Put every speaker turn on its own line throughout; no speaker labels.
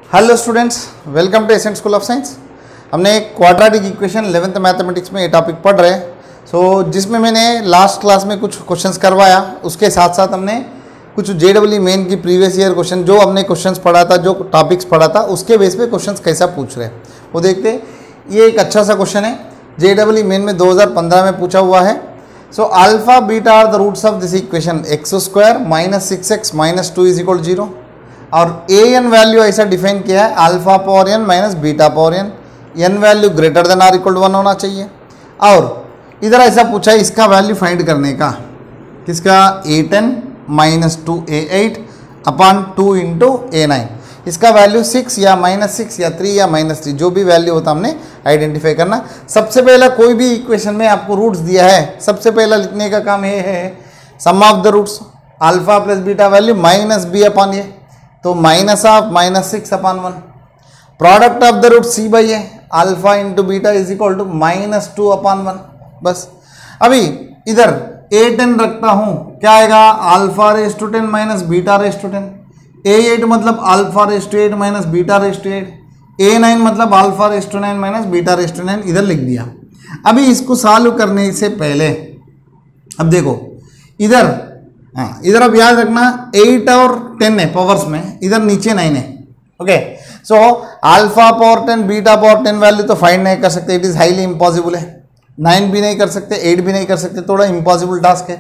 Hello students, welcome to Ascent School of Science. हमने quadratic equation 11th mathematics में ये topic पढ़ रहे हैं। जिसमें मैंने लास्ट क्लास में कुछ क्वेश्चंस करवाया, उसके साथ साथ हमने कुछ JEE मेन की प्रीवियस ईयर क्वेश्चन जो हमने क्वेश्चंस पढ़ा था, जो टॉपिक्स पढ़ा था, उसके बेस पे क्वेश्चंस कैसा पूछ रहे हैं वो देखते हैं। ये एक अच्छा सा क्वेश्चन है, JEE मेन में 2015 में पूछा हुआ है। Alpha beta are the roots of this equation x² - 6x - 2 = 0 और an वैल्यू ऐसा डिफाइन किया है alpha power n minus beta power n value greater than or equal to 1 होना चाहिए। और इधर ऐसा पूछा है इसका वैल्यू फाइंड करने का, किसका a10 - 2a8 अपॉन 2 × a9। इसका वैल्यू 6 या -6 या 3 या -3 जो भी वैल्यू होता हमने आइडेंटिफाई करना। सबसे पहला कोई भी इक्वेशन में आपको रूट्स दिया है, सबसे पहला लिखने का काम ये है sum of the roots alpha plus beta value -b upon a, तो -6/1 product of the root c/a alpha into beta is equal to -2/1। बस अभी इधर a10 रखता हूँ, क्या आएगा α⁻10 माइनस β⁻10, a8 मतलब α⁻8 माइनस β⁻8, a9 मतलब α⁻9 माइनस β⁻9 इधर लिख दिया। अभी इसको सॉल्व करने से पहले अब देखो इधर अब याद रखना 8 और 10 है पावर्स में, इधर नीचे 9 है। Okay, so alpha power 10 beta power 10 value तो फाइंड नहीं कर सकते, इट इज हाईली इम्पॉसिबल है। 9 भी नहीं कर सकते, 8 भी नहीं कर सकते, थोड़ा इम्पॉसिबल टास्क है।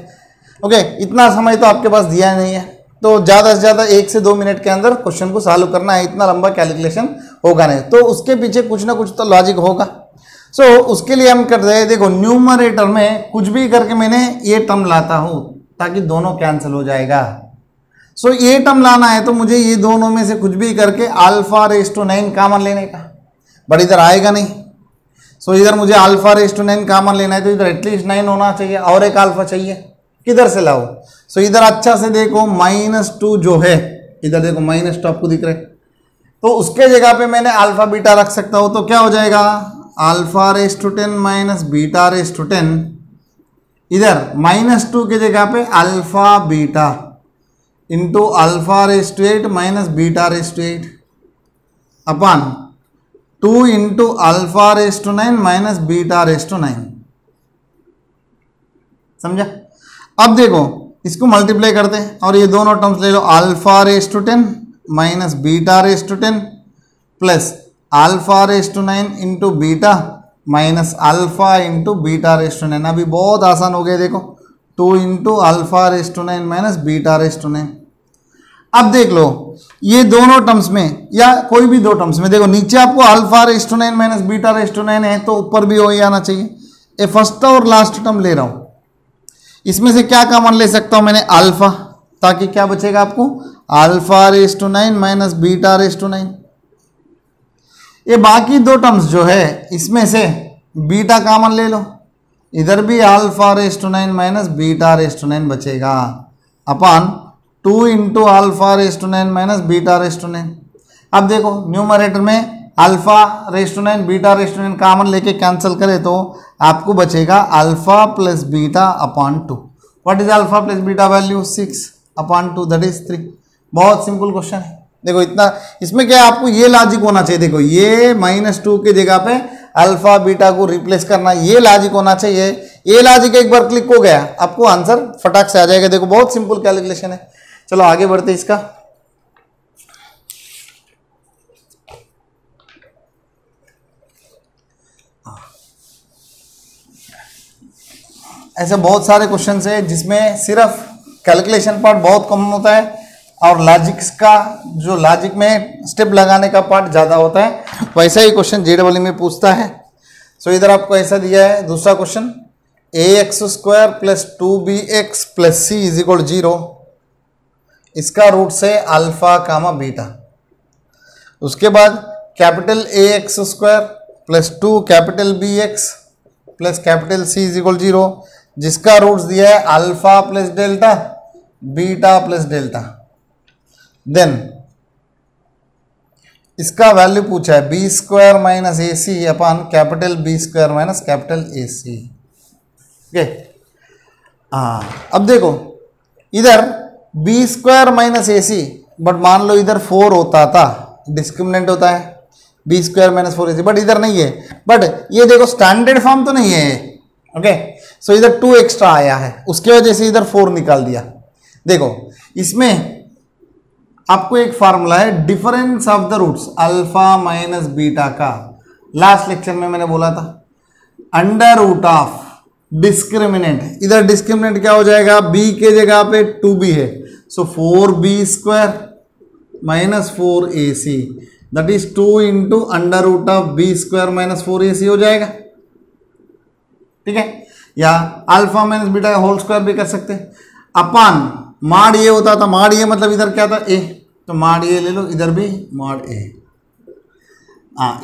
ओके, इतना समय तो आपके पास दिया नहीं है, तो ज़्यादा से ज़्यादा 1 से 2 मिनट के अंदर क्वेश्चन को सॉल्व करना है, इतना लंबा कैलकुलेशन होगा नहीं, तो उसके पीछे कुछ ना कुछ तो लॉजिक होगा। उसके लिए हम कर रहे हैं, देखो न्यूमरेटर में कुछ भी करके मैंने ये टर्म लाता हूँ ताकि दोनों कैंसिल हो जाएगा। ये टर्म लाना है तो मुझे ये दोनों में से कुछ भी करके α⁻9 कॉमन लेने का, बट इधर आएगा नहीं। इधर मुझे α⁻9 कॉमन लेना है तो इधर एटलीस्ट 9 होना चाहिए और एक अल्फा चाहिए, किधर से लाओ। इधर अच्छा से देखो -2 जो है, इधर देखो -2 आपको दिख रहा है, तो उसके जगह पे मैंने अल्फा बीटा रख सकता हूँ, तो क्या हो जाएगा α⁻10 माइनस β⁻10, इधर -2 की जगह पे alpha beta into α⁻8 minus β⁻8 upon 2 × α⁻9 minus β⁻9। समझा? अब देखो इसको मल्टीप्लाई करते हैं और ये दोनों टर्म्स ले लो, α⁻10 minus β⁻10 plus α⁻9 into beta minus alpha into β⁻9। अभी बहुत आसान हो गया, देखो 2 × α⁻9 माइनस β⁻9। अब देख लो ये दोनों टर्म्स में या कोई भी दो टर्म्स में, देखो नीचे आपको α⁻9 माइनस β⁻9 है तो ऊपर भी हो ही आना चाहिए। ये फर्स्ट और लास्ट टर्म ले रहा हूं, इसमें से क्या कॉमन ले सकता हूं मैंने अल्फा, ताकि क्या बचेगा आपको α⁻9 माइनस β⁻9। ये बाकी दो टर्म्स जो है इसमें से बीटा कॉमन ले लो, इधर भी α⁻9 माइनस β⁻9 बचेगा अपॉन 2 × α⁻9 माइनस β⁻9। अब देखो न्यूमरेटर में α⁻9 β⁻9 कॉमन लेके कैंसिल करें तो आपको बचेगा alpha plus beta upon 2। What is alpha plus beta value 6/2, that is 3। बहुत सिंपल क्वेश्चन है। देखो इतना, इसमें क्या है आपको ये लॉजिक होना चाहिए, देखो ये -2 की जगह पे अल्फा बीटा को रिप्लेस करना, ये लॉजिक होना चाहिए। ये लॉजिक एक बार क्लिक हो गया आपको आंसर फटाक से आ जाएगा। देखो बहुत सिंपल कैलकुलेशन है। चलो आगे बढ़ते इसका। ऐसे बहुत सारे क्वेश्चंस है जिसमें सिर्फ कैलकुलेशन पार्ट बहुत कम होता है और लॉजिक्स का जो लॉजिक में स्टेप लगाने का पार्ट ज़्यादा होता है। वैसा ही क्वेश्चन JEE में पूछता है। इधर आपको ऐसा दिया है दूसरा question, ax² plus 2bx plus c = 0, इसका रूट से अल्फा कामा बीटा। उसके बाद capital ax² plus 2 capital bx plus capital c = 0, जिसका रूट्स दिया है alpha plus delta beta plus delta. Then इसका वैल्यू पूछा है b² minus ac upon capital B² minus capital AC। Okay, अब देखो इधर b² माइनस AC, बट मान लो इधर 4 होता था, डिस्क्रिमिनेंट होता है B square minus 4ac, but इधर नहीं है। बट ये देखो स्टैंडर्ड फॉर्म तो नहीं है, ओके। सो इधर 2 एक्स्ट्रा आया है, उसके वजह से इधर 4 निकाल दिया। देखो इसमें आपको एक फार्मूला है difference of the roots alpha minus beta का, लास्ट लेक्चर में मैंने बोला था अंडर रूट ऑफ डिस्क्रिमिनेंट। इधर डिस्क्रिमिनेंट क्या हो जाएगा, b के जगह पे 2b है, so 4b square minus 4ac, that is 2 into under root of b square minus 4ac हो जाएगा, ठीक है। या अल्फा माइनस बीटा का होल स्क्वायर भी कर सकते हैं। अपान माड ये होता था, माड ये मतलब इधर क्या था a, तो माड ये ले लो, इधर भी माड a।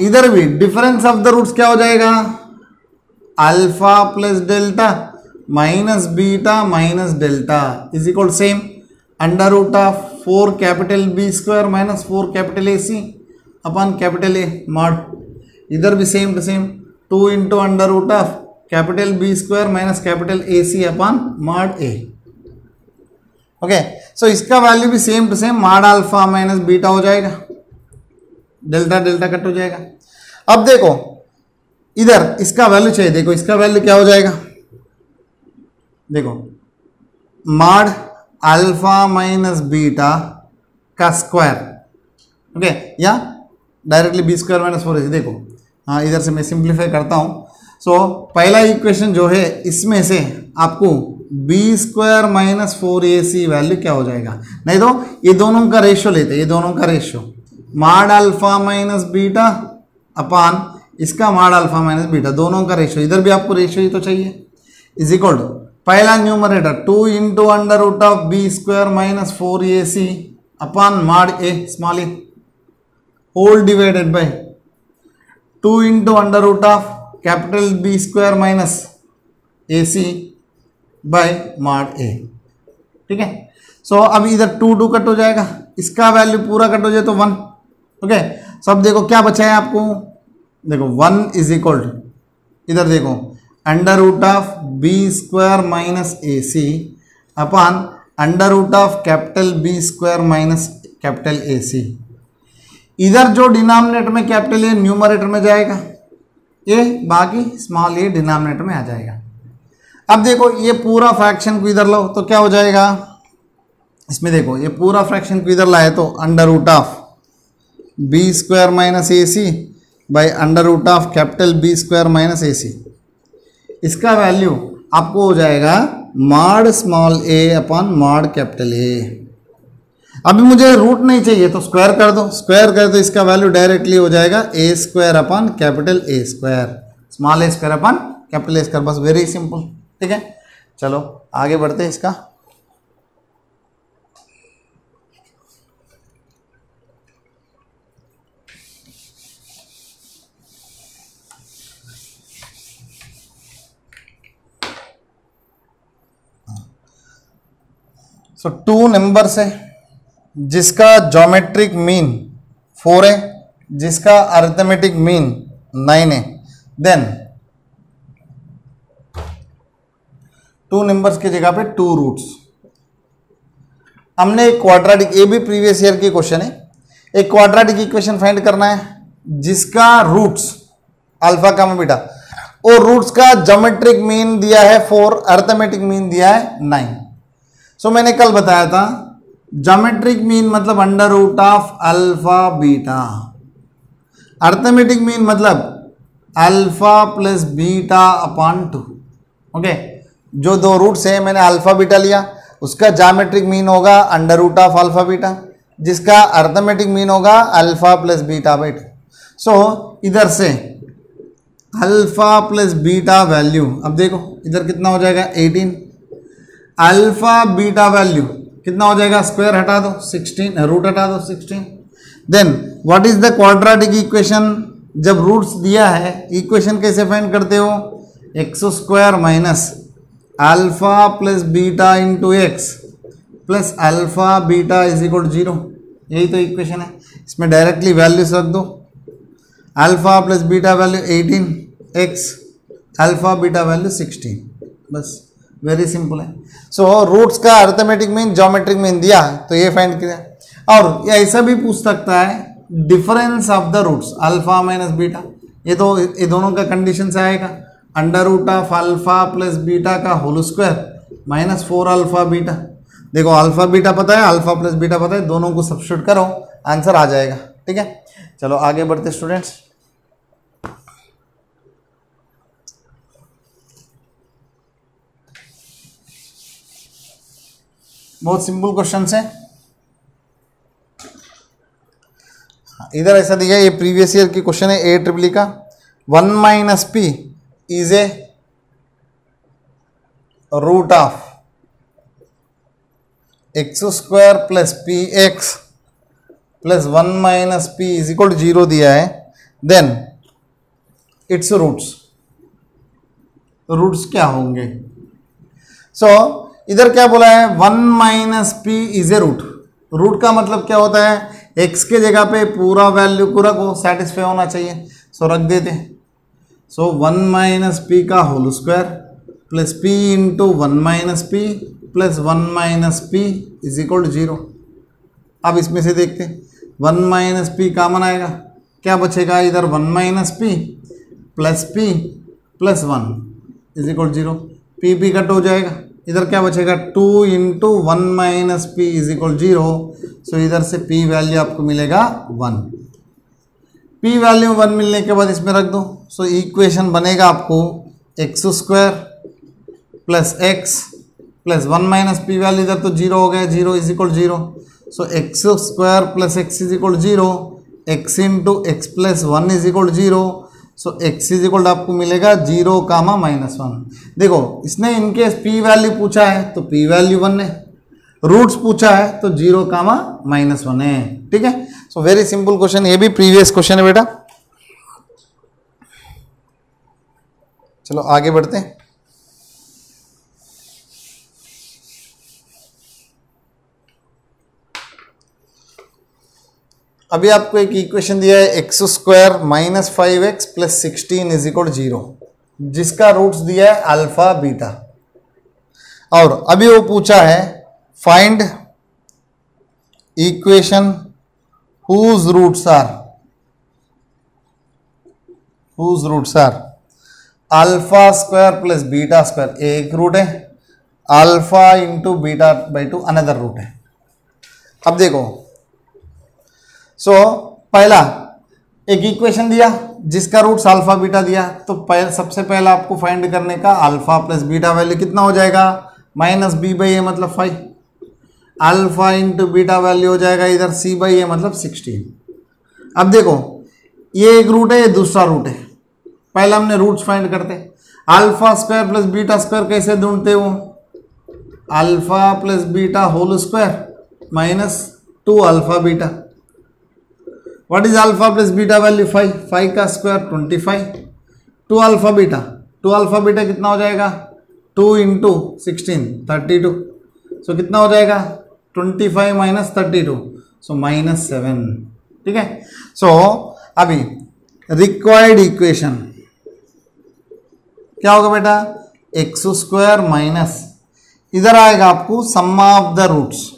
इधर भी डिफरेंस ऑफ द रूट्स क्या हो जाएगा, alpha plus delta minus beta minus delta is equal same under root of 4 capital B square minus 4 capital A C upon capital A mod. इधर भी same to same 2 into under root of capital B square minus capital A C upon mod A, okay. So इसका value भी same to same mod alpha minus beta हो जाएगा, delta delta cut हो जाएगा। अब देखो इधर इसका वैल्यू चाहिए, देखो इसका वैल्यू क्या हो जाएगा, देखो मॉड अल्फा माइनस बीटा का स्क्वायर, ओके, या directly B square minus 4ac। देखो हाँ इधर से मैं सिंप्लीफाई करता हूँ। सो पहला इक्वेशन जो है इसमें से आपको B square minus 4ac value क्या हो जाएगा, नहीं तो ये दोनों का रेशियो लेते, ये दोनों का ratio mod alpha minus beta अपान इसका मॉड अल्फा माइनस बीटा, दोनों का रेशियो, इधर भी आपको रेशियो ही तो चाहिए, इज इक्वल टू पहला numerator 2 into under root of B square minus 4ac upon mod A small A whole divided by 2 into under root of capital B square minus ac by mod A, ठीक है। सो अब इधर 2 cut हो जाएगा, इसका value पूरा cut हो जाए तो 1, ओके। सब देखो क्या बचा है आपको, देखो 1 इज इक्वल टू इधर देखो under root of B square minus A C upon under root of capital B square minus capital A C. इधर जो डिनोमिनेटर में कैपिटल ए न्यूमरेटर में जाएगा, ए बाकी स्मॉल ए डिनोमिनेटर में आ जाएगा। अब देखो ये पूरा फ्रैक्शन को इधर लो तो क्या हो जाएगा, इसमें देखो ये पूरा फ्रैक्शन को इधर लाए तो under root of B square minus A C by under root of capital B square minus A C. इसका वैल्यू आपको हो जाएगा mod small A upon mod capital A. अभी मुझे रूट नहीं चाहिए तो स्क्वायर कर दो, स्क्वायर कर दो, इसका वैल्यू डायरेक्टली हो जाएगा A square upon capital A square, small A square upon capital A square, बस वेरी सिंपल, ठीक है। चलो आगे बढ़ते हैं इसका। सो 2 नंबर्स है जिसका ज्योमेट्रिक मीन 4 है, जिसका अरिथमेटिक मीन 9 है, देन 2 नंबर्स की जगह पे 2 रूट्स। हमने एक क्वाड्रेटिक, ये भी प्रीवियस ईयर की क्वेश्चन है, एक क्वाड्रेटिक इक्वेशन फाइंड करना है जिसका रूट्स अल्फा का बीटा और रूट्स का ज्योमेट्रिक मीन दिया है 4, अरिथमेटिक मीन दिया है 9। सो मैंने कल बताया था ज्योमेट्रिक मीन मतलब under root of alpha beta, arithmetic mean मतलब alpha plus beta upon 2, okay. जो 2 रूट्स है मैंने अल्फा बीटा लिया, उसका ज्योमेट्रिक मीन होगा under root of alpha beta, जिसका अरिथमेटिक मीन होगा alpha plus beta by 2। So इधर से अल्फा प्लस बीटा वैल्यू, अब देखो इधर कितना हो जाएगा 18, अल्फा बीटा वैल्यू कितना हो जाएगा, स्क्वायर हटा दो 16, रूट हटा दो 16। Then what is the quadratic equation, जब रूट्स दिया है इक्वेशन कैसे फाइंड करते हो, x square minus alpha plus beta into x plus alpha beta is equal 0, यही तो इक्वेशन है। इसमें डायरेक्टली वैल्यूज रख दो, alpha plus beta value 18, x alpha beta value 16, बस वेरी सिंपल है। सो रूट्स का अरिथमेटिक मीन ज्योमेट्रिक मीन दिया तो ये फाइंड किया। और ये ऐसा भी पूछ सकता है difference of the roots alpha minus beta, ये तो ये दोनों का कंडीशन से आएगा, under root of alpha plus beta का whole square minus 4 alpha beta. देखो अल्फा बीटा पता है, अल्फा प्लस बीटा पता है, दोनों को सब्स्टिट्यूट करो आंसर आ जाएगा। ठीक है, चलो आगे बढ़ते स्टूडेंट्स। बहुत सिंपल क्वेश्चन है, इधर ऐसा दिया, ये प्रीवियस ईयर की क्वेश्चन है ए ट्रिपल का। 1 minus p is a root of x square plus p x plus 1 minus p is equal to 0 दिया है, देन इट्स रूट्स, रूट्स क्या होंगे। सो इधर क्या बोला है, 1 minus p is a root. Root का मतलब क्या होता है, x के जगह पे पूरा वैल्यू पूरा को सेटिस्फाई होना चाहिए, सो रख देते हैं। सो 1 माइनस पी का whole square plus p into 1 minus p plus 1 minus p is equal to 0। अब इसमें से देखते हैं, 1 माइनस पी कॉमन आएगा, क्या बचेगा इधर, 1 minus p plus P plus 1 is equal 0। P P cut हो जाएगा, इधर क्या बचेगा, 2 into 1 minus p is equal 0। सो इधर से p वैल्यू आपको मिलेगा 1। p वैल्यू 1 मिलने के बाद इसमें रख दो। सो इक्वेशन बनेगा आपको x square plus x plus 1 minus P value इधर तो 0 हो गया, 0 is equal 0। So x square plus x is equal 0, x into x plus 1 is equal 0। So x is equal आपको मिलेगा 0 कामा माइनस 1। देखो इसने इनकेस p वैल्यू पूछा है तो p वैल्यू 1 है, रूट्स पूछा है तो 0 कामा माइनस 1 है। ठीक है, सो वेरी सिंपल क्वेश्चन, ये भी प्रीवियस क्वेश्चन है बेटा। चलो आगे बढ़ते हैं। अभी आपको एक इक्वेशन दिया है x square minus 5x plus 16 is equal 0, जिसका रूट्स दिया है अल्फा बीटा, और अभी वो पूछा है find equation whose roots are alpha square plus beta square, एक रूट है, alpha into beta by 2 another root है। अब देखो पहला एक इक्वेशन दिया जिसका रूट्स अल्फा बीटा दिया, तो सबसे पहला आपको फाइंड करने का अल्फा प्लस बीटा वैल्यू कितना हो जाएगा, माइनस बी बाई ए मतलब 5, अल्फा इंटू बीटा वैल्यू हो जाएगा इधर सी बाई ए मतलब 16। अब देखो ये एक रूट है, ये दूसरा रूट है, पहला हमने रूट्स फाइंड करते। Alpha square plus beta square कैसे ढूंढते हो, alpha plus beta whole square minus 2 alpha beta. What is alpha plus beta value 5, 5 का स्क्वायर 25, 2 अल्फा बीटा, 2 अल्फा बीटा कितना हो जाएगा, 2 इंटू 16 32। सो कितना हो जाएगा 25 माइनस 32, सो माइनस 7। ठीक है, सो अभी रिक्वायर्ड इक्वेशन क्या होगा बेटा, एक्स स्क्वायर माइनस इधर आएगा आपको sum of the roots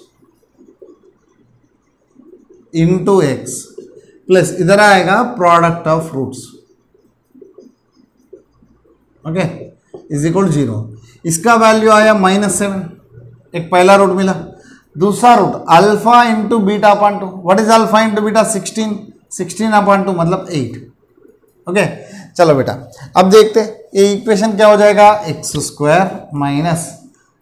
into x plus इधर आएगा product of roots, okay, is equal 0। इसका वैल्यू आया -7, एक पहला रूट मिला। दूसरा root alpha into beta upon 2, what is alpha into beta 16, 16 upon 2 मतलब 8। ओके, चलो बेटा अब देखते ये इक्वेशन क्या हो जाएगा, x square minus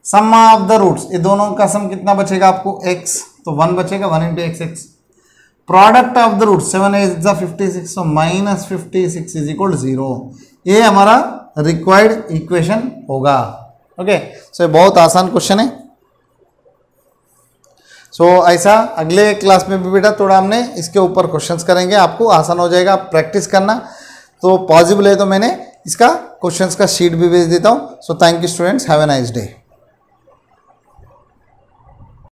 sum of the roots, ये दोनों का सम कितना बचेगा आपको x, तो 1 बचेगा, 1 into x, product of the root 7 is 56, so minus 56 is equal 0। ये हमारा रिक्वायर्ड इक्वेशन होगा। ओके, सो बहुत आसान क्वेश्चन है। सो ऐसा अगले क्लास में भी बेटा थोड़ा हमने इसके ऊपर क्वेश्चंस करेंगे, आपको आसान हो जाएगा, आप प्रैक्टिस करना। तो पॉसिबल है तो मैंने इसका क्वेश्चंस का शीट भी भेज देता हूँ। So thank you students, have a nice day.